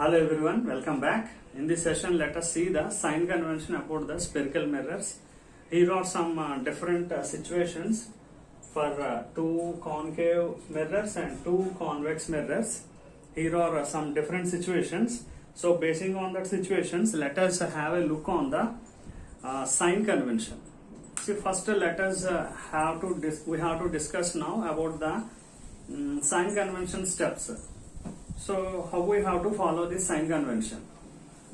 Hello everyone, welcome back. In this session, let us see the sign convention about the spherical mirrors. Here are some different situations for two concave mirrors and two convex mirrors. Here are some different situations. So, basing on that situations, let us have a look on the sign convention. See, first let us we have to discuss now about the sign convention steps. So, how we have to follow this sign convention?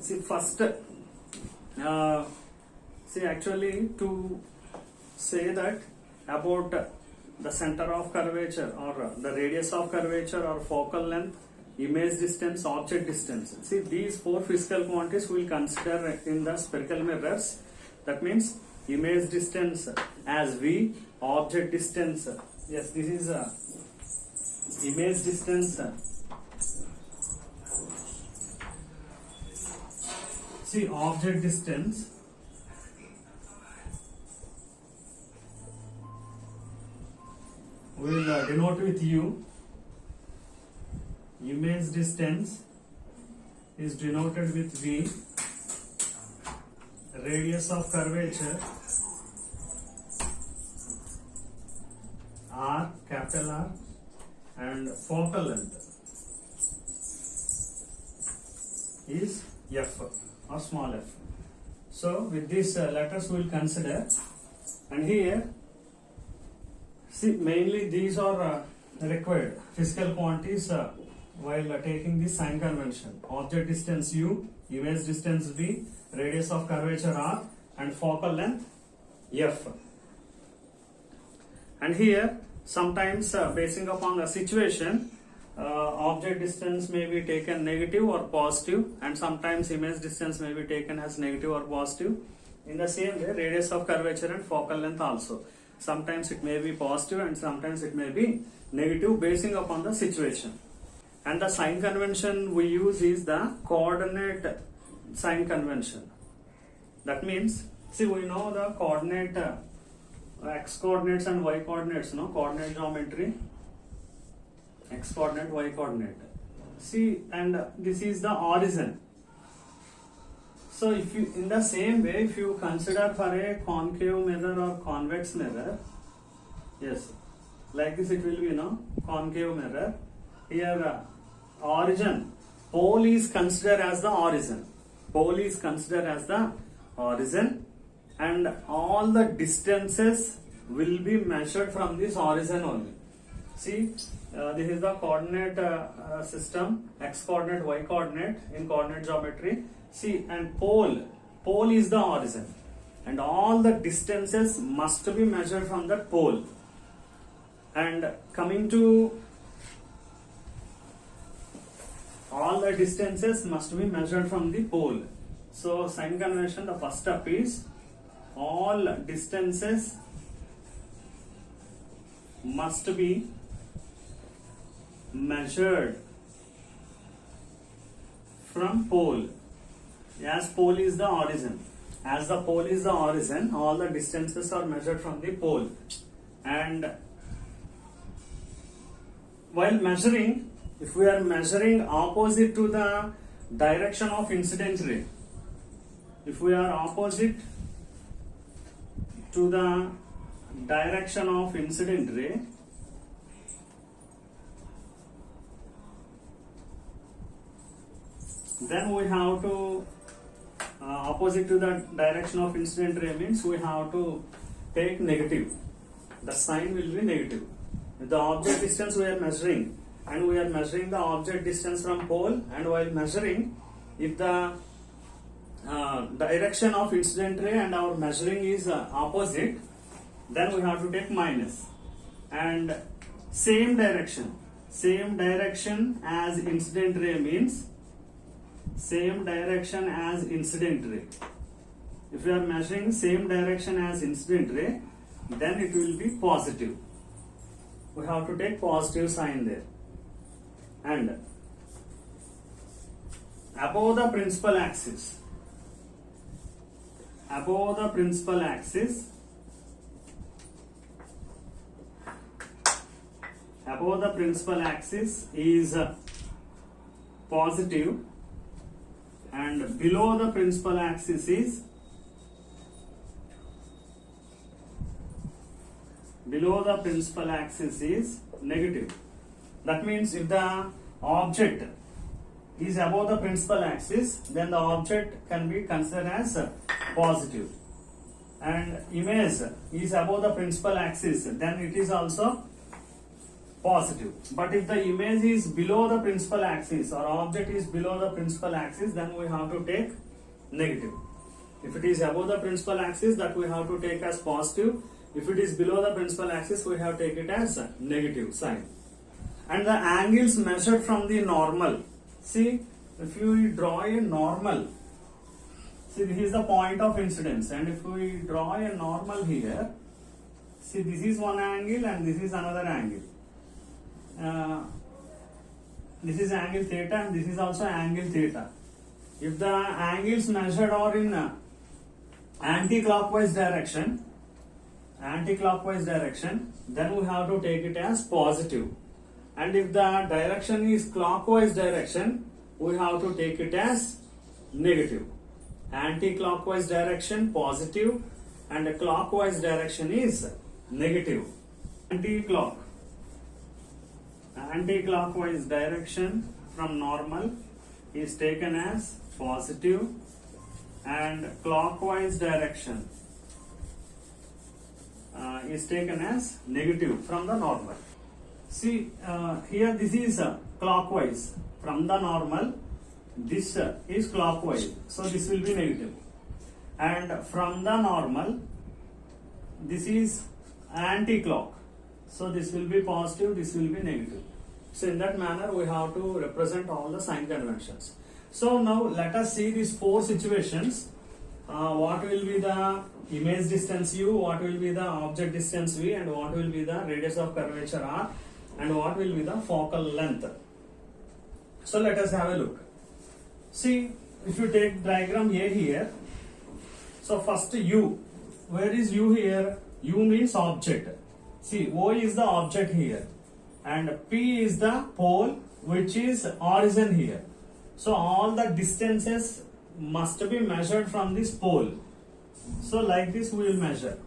See, first, actually to say that about the center of curvature or the radius of curvature or focal length, image distance, object distance. See, these four physical quantities we will consider in the spherical mirrors. That means image distance as V, object distance. Yes, this is image distance. See, object distance we will denote with U. Image distance is denoted with V. Radius of curvature R, capital R, and focal length is F or small f. So with these letters we will consider, and here see mainly these are required physical quantities while taking the sign convention. Object distance U, image distance V, radius of curvature R, and focal length F. And here sometimes basing upon the situation, object distance may be taken negative or positive, and sometimes image distance may be taken as negative or positive. In the same way, radius of curvature and focal length also. Sometimes it may be positive and sometimes it may be negative basing upon the situation. And the sign convention we use is the coordinate sign convention. That means, see, we know the coordinate x coordinates and y coordinates, no? Coordinate geometry. X coordinate, y coordinate. See, and this is the origin. So if you, in the same way, if you consider for a concave mirror or convex mirror, yes, like this it will be, no, concave mirror. Here origin, pole is considered as the origin. Pole is considered as the origin, and all the distances will be measured from this origin only. See, this is the coordinate system, x coordinate, y coordinate in coordinate geometry. See, and pole is the origin, and all the distances must be measured from that pole. And coming to all the distances must be measured from the pole. So, sign convention, the first step is all distances must be measured from pole, as pole is the origin. As the pole is the origin, all the distances are measured from the pole. And while measuring, if we are measuring opposite to the direction of incident ray, if we are opposite to the direction of incident ray, then we have to opposite to the direction of incident ray means we have to take negative. The sign will be negative. The object distance we are measuring, and we are measuring the object distance from pole, and while measuring, if the direction of incident ray and our measuring is opposite, then we have to take minus. And same direction as incident ray means same direction as incident ray. If we are measuring same direction as incident ray, then it will be positive. We have to take positive sign there. And above the principal axis is positive, and below the principal axis is negative. That means if the object is above the principal axis, then the object can be considered as positive, and image is above the principal axis, then it is also positive. But if the image is below the principal axis or object is below the principal axis, then we have to take negative. If it is above the principal axis, that we have to take as positive. If it is below the principal axis, we have to take it as a negative sign. And the angles measured from the normal. See, if you draw a normal, see, this is the point of incidence, and if we draw a normal here, see, this is one angle and this is another angle. This is angle theta and this is also angle theta. If the angles measured are in anti-clockwise direction, then we have to take it as positive. And if the direction is clockwise direction, we have to take it as negative. Anti-clockwise direction positive and clockwise direction is negative. Anti-clockwise direction from normal is taken as positive, and clockwise direction is taken as negative from the normal. See, here this is clockwise from the normal, this is clockwise, so this will be negative. And from the normal, this is anti-clock, so this will be positive, this will be negative. So in that manner we have to represent all the sign conventions. So now let us see these four situations. What will be the image distance u, what will be the object distance v, and what will be the radius of curvature r, and what will be the focal length. So let us have a look. See, if you take diagram A here, so first u, where is u here? U means object. See, O is the object here, and P is the pole, which is origin here. So all the distances must be measured from this pole. So like this we will measure.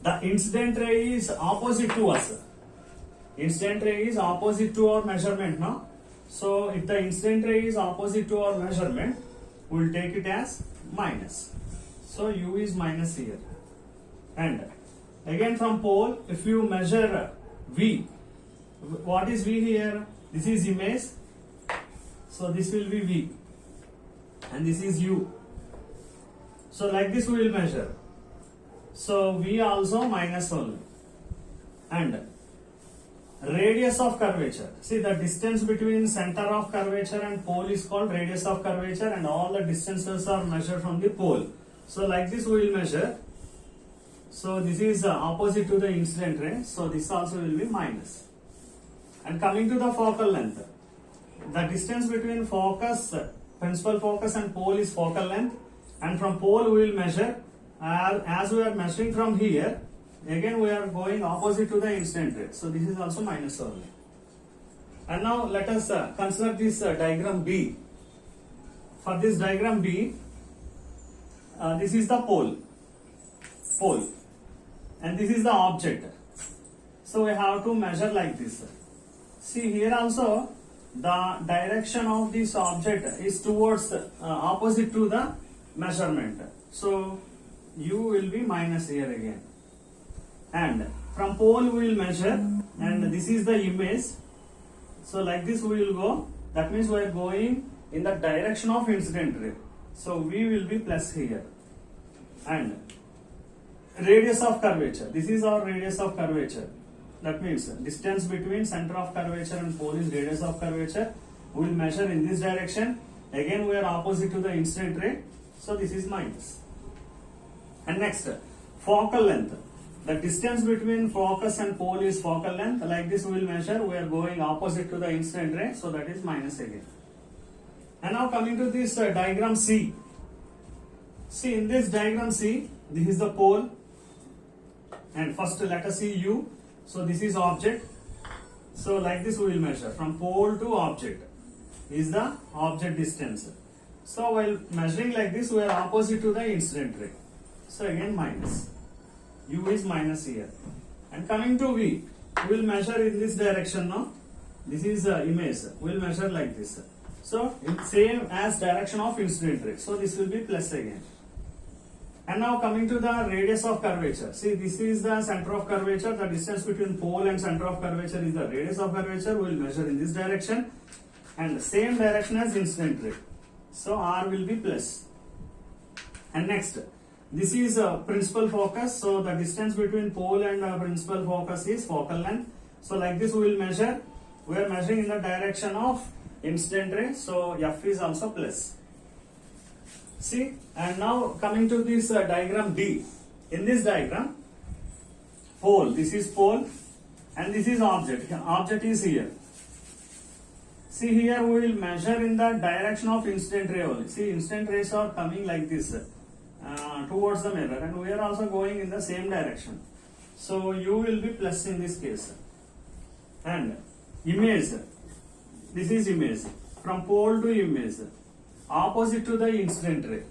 The incident ray is opposite to us. Incident ray is opposite to our measurement, no? So if the incident ray is opposite to our measurement, we will take it as minus. So U is minus here. And again from pole, if you measure V, what is V here? This is image. So this will be V. And this is U. So like this we will measure. So V also minus only. And radius of curvature. See, the distance between center of curvature and pole is called radius of curvature, and all the distances are measured from the pole. So like this we will measure. So this is opposite to the incident ray. So this also will be minus. And coming to the focal length. The distance between focus, principal focus and pole is focal length, and from pole we will measure, as we are measuring from here, again we are going opposite to the incident ray, so this is also minus only. And now let us consider this diagram B. For this diagram B, this is the pole, and this is the object, so we have to measure like this. See, here also the direction of this object is towards opposite to the measurement, so U will be minus here again. And from pole we will measure, and this is the image, so like this we will go. That means we are going in the direction of incident ray, so V will be plus here. And radius of curvature, this is our radius of curvature. That means distance between center of curvature and pole is radius of curvature. We will measure in this direction. Again we are opposite to the incident ray, so this is minus. And next, focal length. The distance between focus and pole is focal length. Like this we will measure. We are going opposite to the incident ray, so that is minus again. And now coming to this diagram C. See, in this diagram C, this is the pole, and first let us see U. So this is object. So like this we will measure from pole to object is the object distance. So while measuring like this, we are opposite to the incident ray. So again minus. U is minus here. And coming to V, we will measure in this direction now. This is the image. We will measure like this. So it's same as direction of incident ray. So this will be plus again. And now coming to the radius of curvature. See, this is the center of curvature. The distance between pole and center of curvature is the radius of curvature. We will measure in this direction. And the same direction as incident ray. So R will be plus. And next, this is principal focus. So the distance between pole and principal focus is focal length. So like this we will measure. We are measuring in the direction of incident ray. So F is also plus. See, and now coming to this diagram D. In this diagram, pole, this is pole and this is object. Object is here. See, here we will measure in the direction of incident ray only. See, incident rays are coming like this towards the mirror, and we are also going in the same direction. So U will be plus in this case. And image, this is image from pole to image, opposite to the incident ray.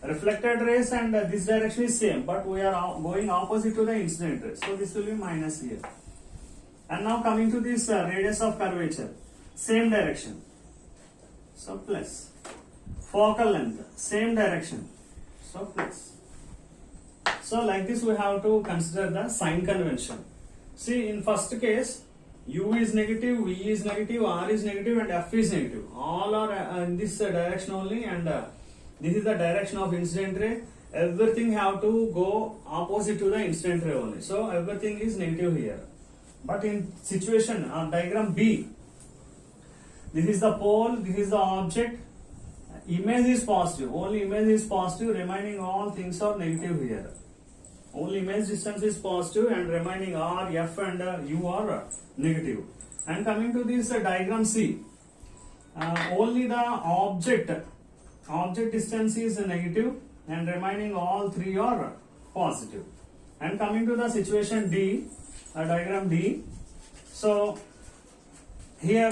Reflected rays and this direction is same, but we are going opposite to the incident ray. So this will be minus here. And now coming to this radius of curvature, same direction. So plus. Focal length, same direction. So plus. So like this we have to consider the sign convention. See, in first case, U is negative, V is negative, R is negative and F is negative. All are in this direction only, and this is the direction of incident ray. Everything have to go opposite to the incident ray only. So everything is negative here. But in situation diagram B, this is the pole, this is the object. Image is positive, only image is positive, remaining all things are negative here. Only image distance is positive and remaining R, F and U are negative. And coming to this diagram C, only the object distance is negative and remaining all three are positive. And coming to the situation D, diagram D, so here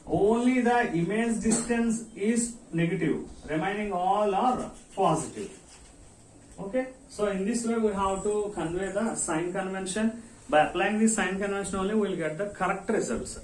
only the image distance is negative, remaining all are positive. Okay, so in this way we have to convey the sign convention. By applying this sign convention only we will get the correct results.